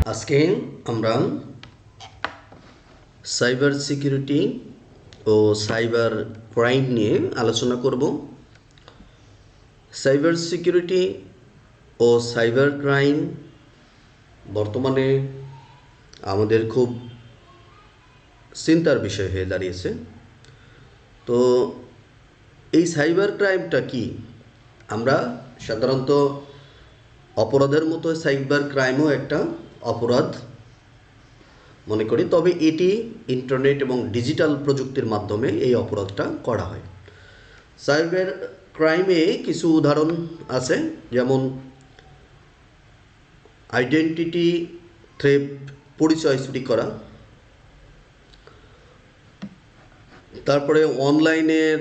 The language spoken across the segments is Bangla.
আজকে আমরা সাইবার সিকিউরিটি ও সাইবার ক্রাইম নিয়ে আলোচনা করব। সাইবার সিকিউরিটি ও সাইবার ক্রাইম বর্তমানে আমাদের খুব চিন্তার বিষয় হয়ে দাঁড়িয়েছে। তো এই সাইবার ক্রাইমটা কি? আমরা সাধারণত অপরাধের মতো সাইবার ক্রাইমও একটা অপরাধ মনে করি, তবে এটি ইন্টারনেট এবং ডিজিটাল প্রযুক্তির মাধ্যমে এই অপরাধটা করা হয়। সাইবার ক্রাইমে কিছু উদাহরণ আছে, যেমন আইডেন্টিটি থ্রেফট, পরিচয় চুরি করা, তারপরে অনলাইনের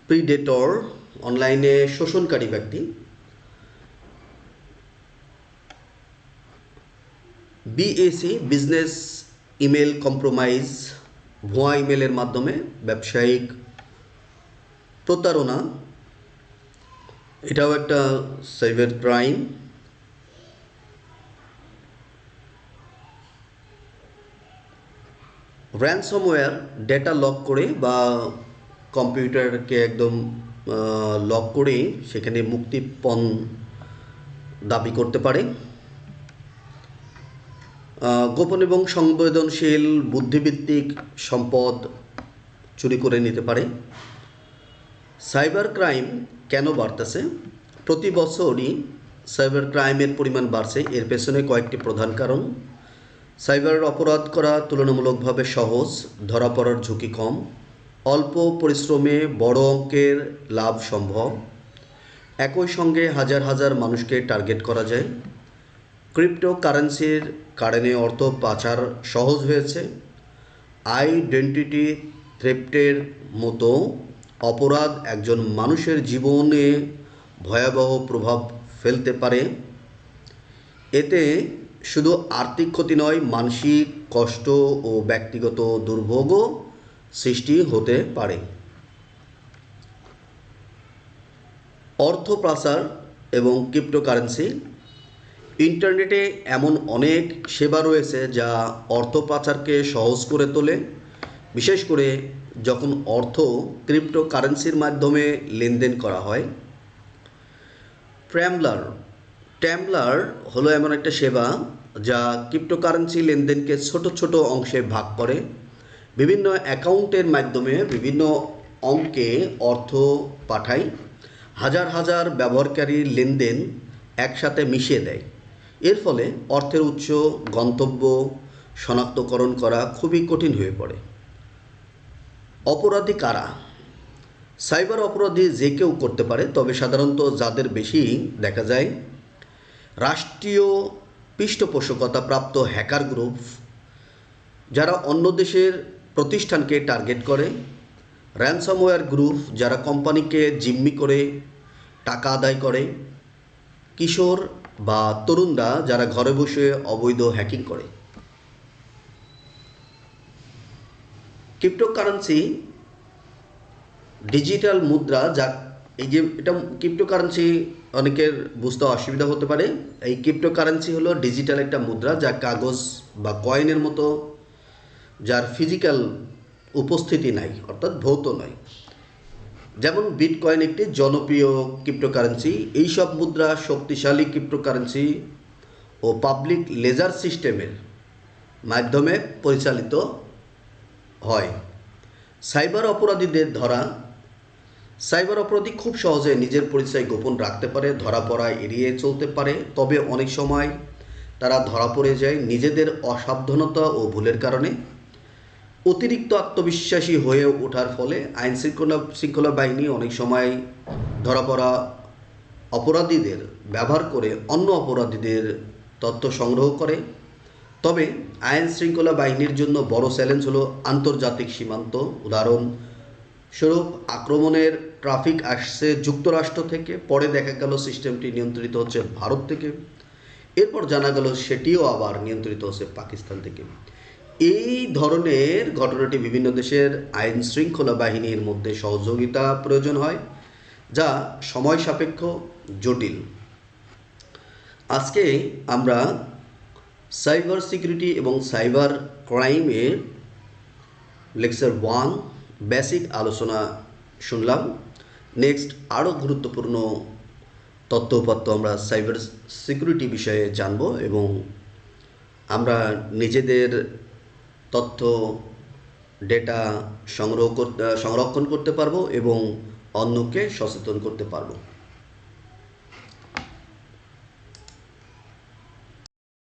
প্রিডেটর, অনলাইনে শোষণকারী ব্যক্তি, বিএসি বিজনেস ইমেল কম্প্রোমাইজ, ভুয়া ইমেলের মাধ্যমে ব্যবসায়িক প্রতারণা, এটাও একটা cyber crime. Ransomware, data lock করে বা কম্পিউটারকে একদম লক করে সেখানে মুক্তিপণ দাবি করতে পারে। গোপন এবং সংবেদনশীল বুদ্ধিভিত্তিক সম্পদ চুরি করে নিতে পারে। সাইবার ক্রাইম কেন বাড়তেছে? প্রতি বছরই সাইবার ক্রাইমের পরিমাণ বাড়ছে। এর পেছনে কয়েকটি প্রধান কারণ। সাইবার অপরাধ করা তুলনামূলকভাবে সহজ, ধরা পড়ার ঝুঁকি কম, অল্প পরিশ্রমে বড় অঙ্কের লাভ সম্ভব, একই সঙ্গে হাজার হাজার মানুষকে টার্গেট করা যায়। ক্রিপ্টোকারেন্সির কারণে অর্থ পাচার সহজ হয়েছে। আইডেন্টিটি থ্রেফটের মতো অপরাধ একজন মানুষের জীবনে ভয়াবহ প্রভাব ফেলতে পারে। এতে শুধু আর্থিক ক্ষতি নয়, মানসিক কষ্ট ও ব্যক্তিগত দুর্ভোগও সৃষ্টি হতে পারে। অর্থ পাচার এবং ক্রিপ্টোকারেন্সি। ইন্টারনেটে এমন অনেক সেবা রয়েছে যা অর্থ পাচারকে সহজ করে তোলে, বিশেষ করে যখন অর্থ ক্রিপ্টোকারেন্সির মাধ্যমে লেনদেন করা হয়। ট্যাম্বলার হলো এমন একটা সেবা যা ক্রিপ্টোকারেন্সি লেনদেনকে ছোট ছোট অংশে ভাগ করে বিভিন্ন অ্যাকাউন্টের মাধ্যমে বিভিন্ন অঙ্কে অর্থ পাঠায়। হাজার হাজার ব্যবহারকারীর লেনদেন একসাথে মিশিয়ে দেয়। এর ফলে অর্থের উৎস, গন্তব্য শনাক্তকরণ করা খুবই কঠিন হয়ে পড়ে। অপরাধী কারা? সাইবার অপরাধী যে কেউ করতে পারে, তবে সাধারণত যাদের বেশি দেখা যায় রাষ্ট্রীয় পৃষ্ঠপোষকতা প্রাপ্ত হ্যাকার গ্রুপ, যারা অন্য দেশের প্রতিষ্ঠানকে টার্গেট করে। র্যানসমওয়্যার গ্রুপ, যারা কোম্পানিকে জিম্মি করে টাকা আদায় করে। কিশোর বা তরুণরা, যারা ঘরে বসে অবৈধ হ্যাকিং করে। ক্রিপ্টোকারেন্সি ডিজিটাল মুদ্রা, যা এই যে এটা ক্রিপ্টোকারেন্সি অনেকের বুঝতে অসুবিধা হতে পারে। এই ক্রিপ্টোকারেন্সি হলো ডিজিটাল একটা মুদ্রা যা কাগজ বা কয়েনের মতো, যার ফিজিক্যাল উপস্থিতি নাই, অর্থাৎ ভৌত নয়। যেমন বিটকয়েন একটি জনপ্রিয় ক্রিপ্টোকারেন্সি। এইসব মুদ্রা শক্তিশালী ক্রিপ্টোকারেন্সি ও পাবলিক লেজার সিস্টেমের মাধ্যমে পরিচালিত হয়। সাইবার অপরাধীদের ধরা। সাইবার অপরাধী খুব সহজে নিজের পরিচয় গোপন রাখতে পারে, ধরা পড়া এড়িয়ে চলতে পারে। তবে অনেক সময় তারা ধরা পড়ে যায় নিজেদের অসাবধানতা ও ভুলের কারণে। অতিরিক্ত আত্মবিশ্বাসী হয়ে ওঠার ফলে আইন শৃঙ্খলা বাহিনী অনেক সময় ধরা পড়া অপরাধীদের ব্যবহার করে অন্য অপরাধীদের তথ্য সংগ্রহ করে। তবে আইন শৃঙ্খলা বাহিনীর জন্য বড় চ্যালেঞ্জ হলো আন্তর্জাতিক সীমান্ত। উদাহরণস্বরূপ, আক্রমণের ট্রাফিক আসছে যুক্তরাষ্ট্র থেকে, পরে দেখা গেল সিস্টেমটি নিয়ন্ত্রিত হচ্ছে ভারত থেকে, এরপর জানা গেল সেটিও আবার নিয়ন্ত্রিত হচ্ছে পাকিস্তান থেকে। এই ধরনের ঘটনাটি বিভিন্ন দেশের আইন শৃঙ্খলা বাহিনীর মধ্যে সহযোগিতা প্রয়োজন হয়, যা সময় সাপেক্ষ, জটিল। আজকে আমরা সাইবার সিকিউরিটি এবং সাইবার ক্রাইমের লেকচার 1 বেসিক আলোচনা শুনলাম। নেক্সট আরও গুরুত্বপূর্ণ তথ্য উপাত্ত আমরা সাইবার সিকিউরিটি বিষয়ে জানব এবং আমরা নিজেদের তথ্য ডেটা সংরক্ষণ করতে পারবো এবং অন্যকে সচেতন করতে পারবো।